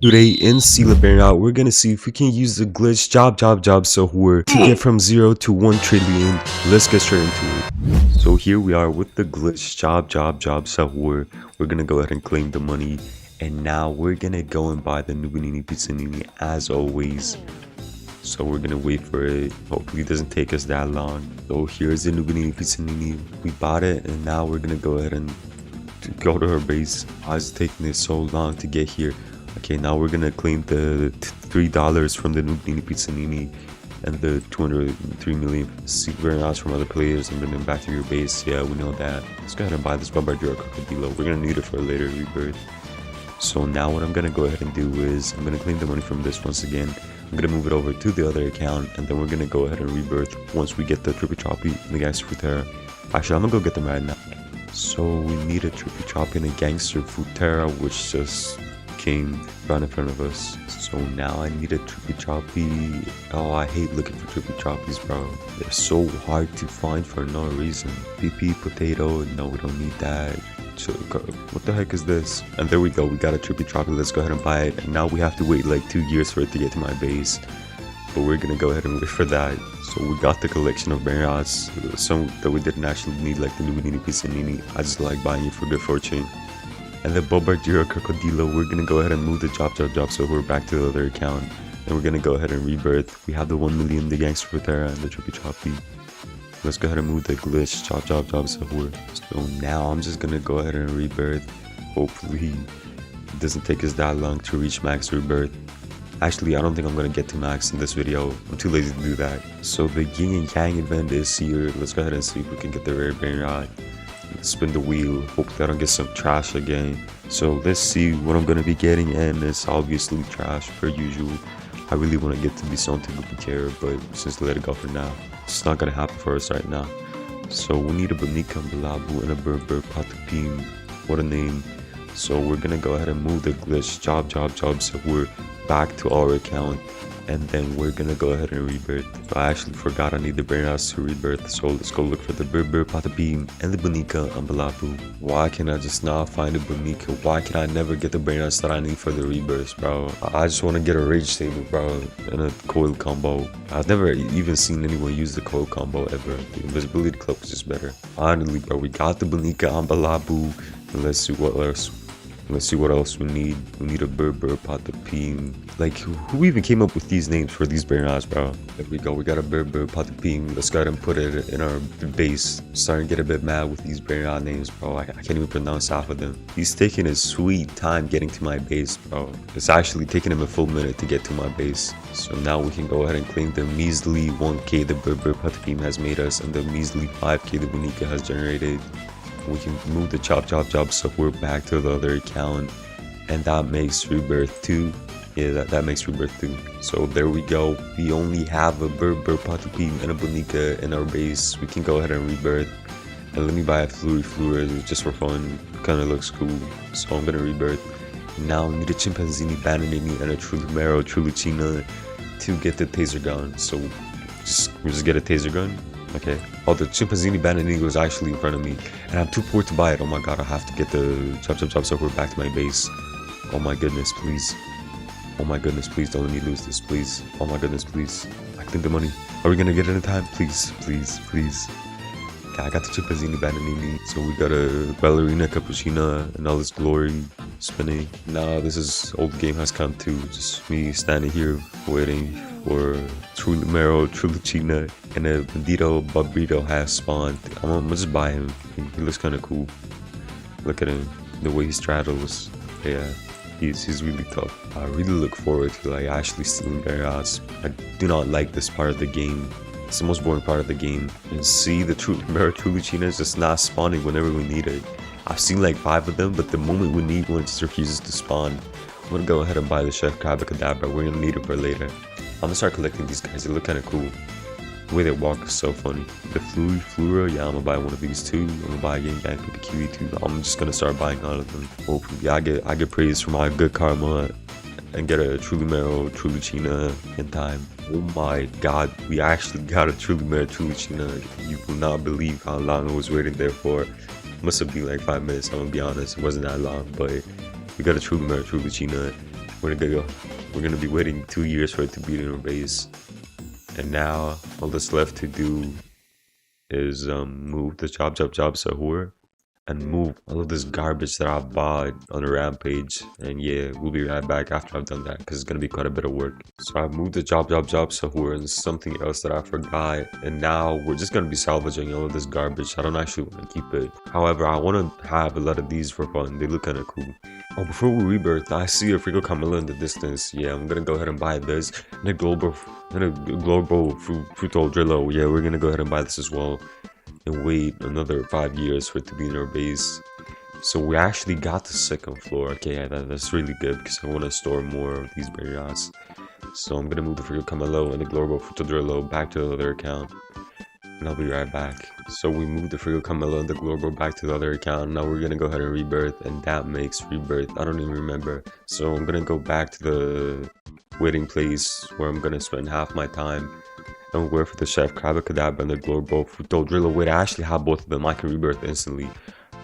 Today in Bainrot, we're gonna see if we can use the glitch job sahur to get from 0 to 1 trillion. Let's get straight into it. So here we are with the glitch job sahur. We're gonna go ahead and claim the money, and now we're gonna go and buy the noob pizza as always. So we're gonna wait for it. Hopefully it doesn't take us that long. So here's the noob pizza. We bought it, and now we're gonna go ahead and go to her base. Why is it taking this so long to get here? Okay, now we're gonna claim the $3 from the Noob Pizza and the 203 million secret odds from other players and bring them back to your base. Yeah, we know that. Let's go ahead and buy this Bombardier Crocodilo. We're gonna need it for a later rebirth. So now what I'm gonna go ahead and do is I'm gonna claim the money from this once again. I'm gonna move it over to the other account, and then we're gonna go ahead and rebirth once we get the Trippy Choppy and the Gangster Futera. Actually, I'm gonna go get them right now. So we need a Trippy Choppy and a Gangster Futera, which just came right in front of us. So now I need a Trippy Choppy. Oh, I hate looking for Trippy Choppies, bro. They're so hard to find for no reason. PP potato, no, we don't need that. What the heck is this? And there we go, we got a Trippy Choppy. Let's go ahead and buy it. And now we have to wait like 2 years for it to get to my base, but we're gonna go ahead and wait for that. So we got the collection of Brainrots, some that we didn't actually need, like the Nubinini Pisanini. I just like buying it for good fortune. And the Bombardier Crocodilo, we're gonna go ahead and move the job, so we're back to the other account. And we're gonna go ahead and rebirth. We have the 1 million, the Gangster Futera, and the Trippy Choppy. Let's go ahead and move the glitch job, so we're. So now I'm just gonna go ahead and rebirth. Hopefully it doesn't take us that long to reach max rebirth. Actually, I don't think I'm gonna get to max in this video. I'm too lazy to do that. So the yin and yang event is here. Let's go ahead and see if we can get the rare Brainrot. Spin the wheel. Hopefully I don't get some trash again. So let's see what I'm gonna be getting, and it's obviously trash per usual. I really want to get to be something we can care, but since let it go for now, it's not gonna happen for us right now. So we need a Bonica Balabu and a Berber Patapim. What a name. So we're gonna go ahead and move the glitch job so we're back to our account, and then we're gonna go ahead and rebirth. I actually forgot I need the Brainrots to rebirth, so let's go look for the Berber Patapim and the Bonica Ambalapu. Why can I just not find a Bonica? Why can I never get the Brainrots that I need for the rebirths, bro? I just want to get a Rage Stable, bro, and a coil combo. I've never even seen anyone use the coil combo ever. The invisibility cloak is just better. Finally, bro, we got the Bonica Ambalapu, and let's see what else. Let's see what else we need. We need a Berber Patapim. Like, who even came up with these names for these Brainrots, bro? There we go. We got a Berber Patapim. Let's go ahead and put it in our base. I'm starting to get a bit mad with these Brainrot names, bro. I can't even pronounce half of them. He's taking his sweet time getting to my base, bro. It's actually taking him a full minute to get to my base. So now we can go ahead and claim the measly 1k the Berber Patapim has made us, and the measly 5k the Bonica has generated. We can move the job so we're back to the other account, and that makes rebirth 2. Yeah, that makes rebirth 2. So there we go. We only have a Berber Patapim and a Bonica in our base. We can go ahead and rebirth. And let me buy a Flurry just for fun. Kind of looks cool, so I'm gonna rebirth. Now we need a Chimpanzini Bananini and a Trulumero Truluchina to get the taser gun. So just get a taser gun. Okay. Oh, the Chimpanzini Bananini was actually in front of me, and I'm too poor to buy it. Oh my god, I have to get the job so we're back to my base. Oh my goodness, please. Oh my goodness, please don't let me lose this, please. Oh my goodness, please. I think the money. Are we gonna get it in time? Please. Okay, I got the Chimpanzini Bananini. So we got a Ballerina Cappuccina and all this glory spinning. Now this is old game has come to. Just me standing here waiting for True Numero, Truluchina, and a Bandito Barbrito has spawned. I'm gonna just buy him. He looks kind of cool. Look at him, the way he straddles. Yeah, he's really tough. I really look forward to like actually stealing their odds. I do not like this part of the game. It's the most boring part of the game. And see, the True Numero Truluchina is just not spawning whenever we need it. I've seen like 5 of them, but the moment we need one, it just refuses to spawn. I'm gonna go ahead and buy the Chef Cadabra. We're gonna need it for later. I'm gonna start collecting these guys. They look kind of cool. The way they walk is so funny. The Flura, yeah, I'm gonna buy one of these too. I'm gonna buy a Yang Bang PPQE too. I'm just gonna start buying all of them. Hopefully, I get praise for my good karma and get a Trulumero Truluchina in time. Oh my god, we actually got a Trulumero Truluchina. You will not believe how long I was waiting there for. Must have been like 5 minutes, I'm gonna be honest. It wasn't that long, but we got a Trulumero Truluchina. we're gonna be waiting 2 years for it to be in our base. And now all that's left to do is move the job sahur and move all of this garbage that I bought on a rampage. And yeah, we'll be right back after I've done that because it's gonna be quite a bit of work. So I moved the job sahur and something else that I forgot, and now we're just gonna be salvaging all of this garbage. I don't actually want to keep it. However, I want to have a lot of these for fun. They look kind of cool. Oh, before we rebirth, I see a Frigo Camilla in the distance. Yeah, I'm gonna go ahead and buy this and a global frutal drillo. Yeah, we're gonna go ahead and buy this as well and wait another 5 years for it to be in our base. So we actually got the second floor. Okay, yeah, that's really good because I want to store more of these Brainrots. So I'm gonna move the Frigo Camelo and the global frutal drillo back to the other account, and I'll be right back. So we moved the Frigo Camelo and the global back to the other account. Now we're gonna go ahead and rebirth, and that makes rebirth. I don't even remember. So I'm gonna go back to the waiting place where I'm gonna spend half my time and wait for the chef Crabacadabra and the global frutal drillo. Wait, I actually have both of them. I can rebirth instantly.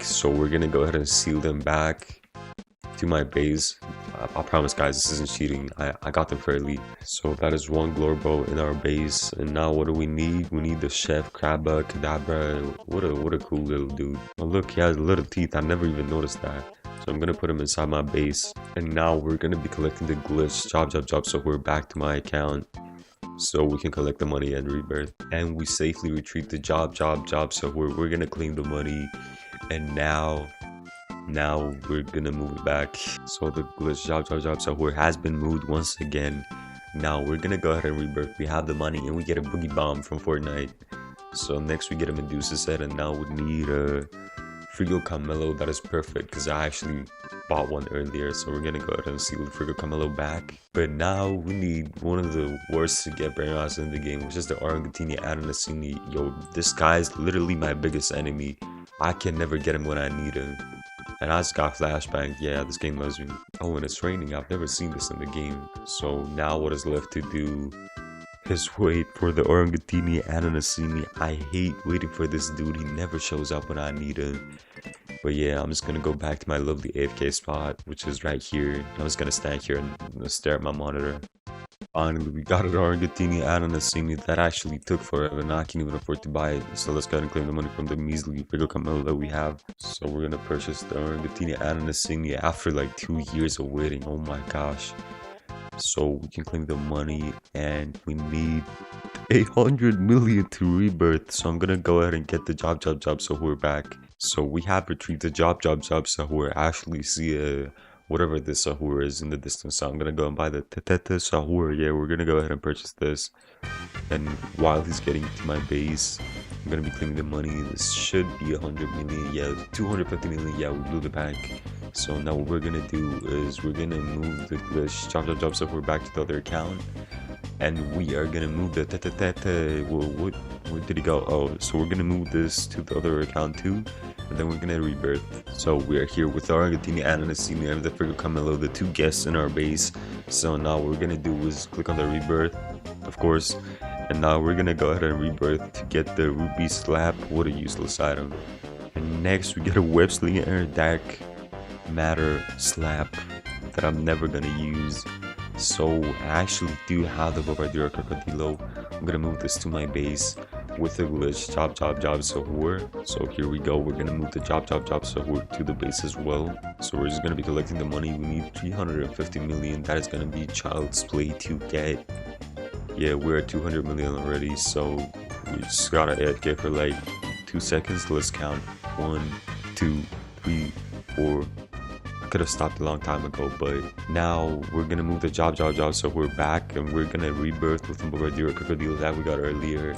So we're gonna go ahead and seal them back to my base. I promise, guys, this isn't cheating. I got them fairly. So that is one glorbo in our base. And now what do we need? We need the chef Crabacadabra. What a cool little dude. Oh look, he has little teeth. I never even noticed that. So I'm gonna put him inside my base. And now we're gonna be collecting the glitch job. So we're back to my account, so we can collect the money and rebirth. And we safely retrieve the job. So we're gonna claim the money. And now we're gonna move it back. So the glitch job sahur has been moved once again. Now we're gonna go ahead and rebirth. We have the money and we get a boogie bomb from Fortnite. So next we get a Medusa set, and now we need a Frigo Camelo. That is perfect because I actually bought one earlier. So we're gonna go ahead and seal the Frigo Camelo back. But now we need one of the worst to get Brainrots in the game, which is the Orangutini Ananasini. Yo, this guy is literally my biggest enemy. I can never get him when I need him. And I just got flashbang. Yeah, this game loves me. Oh, and it's raining. I've never seen this in the game. So now what is left to do is wait for the Orangutini Ananasini. I hate waiting for this dude. He never shows up when I need him. But yeah, I'm just gonna go back to my lovely AFK spot, which is right here. I'm just gonna stand here and stare at my monitor. Finally, we got an Orangutini Ananasini. That actually took forever, and I can't even afford to buy it. So let's go ahead and claim the money from the measly Frigo Camelo that we have. So we're gonna purchase the Orangutini Ananasini after like 2 years of waiting. Oh my gosh. So we can claim the money, and we need 800 million to rebirth. So I'm gonna go ahead and get the job sahur back. So we have retrieved the job sahur. I actually see whatever this sahur is in the distance. So I'm gonna go and buy the sahur. Yeah, we're gonna go ahead and purchase this. And while he's getting to my base, I'm gonna be claiming the money. This should be 100 million. Yeah, 250 million. Yeah, we blew the bank. So now what we're gonna do is we're gonna move the glitch job sahur back to the other account. And we are gonna move the where did he go? Oh, so we're gonna move this to the other account too, and then we're gonna rebirth. So we are here with Orangutini Ananasini and the Frigo Camelo, the two guests in our base. So now what we're gonna do is click on the rebirth, of course, and now we're gonna go ahead and rebirth to get the ruby slab. What a useless item. And next we get a web slinger dark matter slab that I'm never gonna use. So I actually do have the Bombardier Crocodilo. I'm gonna move this to my base with the glitch job sahur. So here we go. We're gonna move the job sahur to the base as well. So we're just gonna be collecting the money. We need 350 million. That is gonna be child's play to get. Yeah, we're at 200 million already. So we just gotta AFK for like 2 seconds. Let's count. 1, 2, 3, 4. Could have stopped a long time ago, but now we're gonna move the job so we're back, and we're gonna rebirth with the Bombardier Crocodile that we got earlier.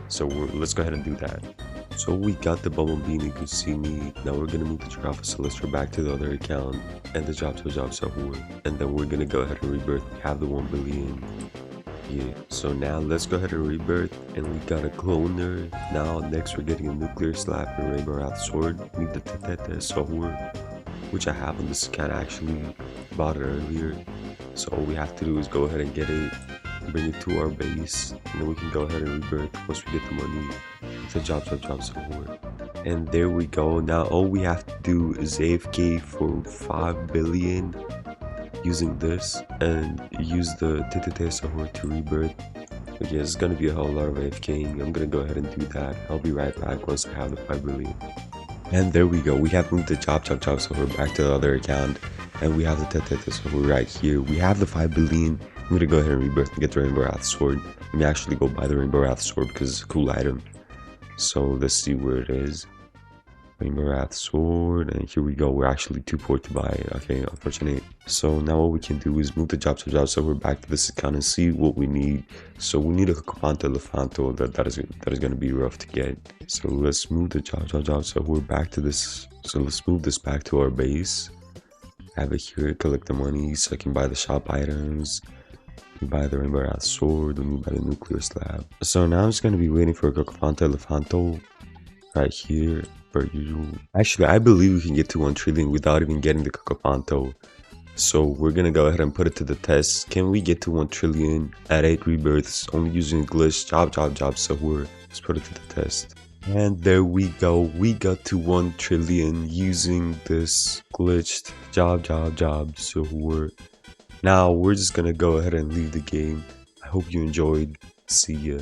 So let's go ahead and do that. So we got the Bumblebee and Kusimi. Now we're gonna move the Giraffe Celestra back to the other account and the job sahur, and then we're gonna go ahead and rebirth. We have the 1 billion. Yeah, so now let's go ahead and rebirth, and we got a cloner. Now next we're getting a nuclear slap and Rainbow Wrath sword. We need the sahur, which I have on this account. I actually bought it earlier. So all we have to do is go ahead and get it, bring it to our base, and then we can go ahead and rebirth once we get the money with the job sahur. And there we go. Now all we have to do is AFK for 5 billion using this and use the sahur to rebirth. But yeah, it's gonna be a whole lot of AFKing. I'm gonna go ahead and do that. I'll be right back once I have the 5 billion. And there we go. We have moved the chop sahur back to the other account. And we have the sahur right here. We have the 5 billion. I'm gonna go ahead and rebirth and get the Rainbow Wrath Sword. Let me actually go buy the Rainbow Wrath Sword because it's a cool item. So let's see where it is. Rainbow Wrath Sword, and here we go. We're actually too poor to buy it. Okay, unfortunate. So now what we can do is move the chop sahur back to this account and see what we need. So we need a Cacafanto Elefanto. That is going to be rough to get. So let's move the chop sahur back to this. So let's move this back to our base. Have it here, collect the money so I can buy the shop items. Buy the Rainbow Wrath Sword, and we buy the nuclear slab. So now I'm just going to be waiting for a Cacafanto Elefanto right here. Per usual. Actually, I believe we can get to 1 trillion without even getting the Cacafanto. So we're gonna go ahead and put it to the test. Can we get to 1 trillion at 8 rebirths only using glitch job sahur? Let's put it to the test. And there we go. We got to 1 trillion using this glitched job sahur. Now we're just gonna go ahead and leave the game. I hope you enjoyed. See ya.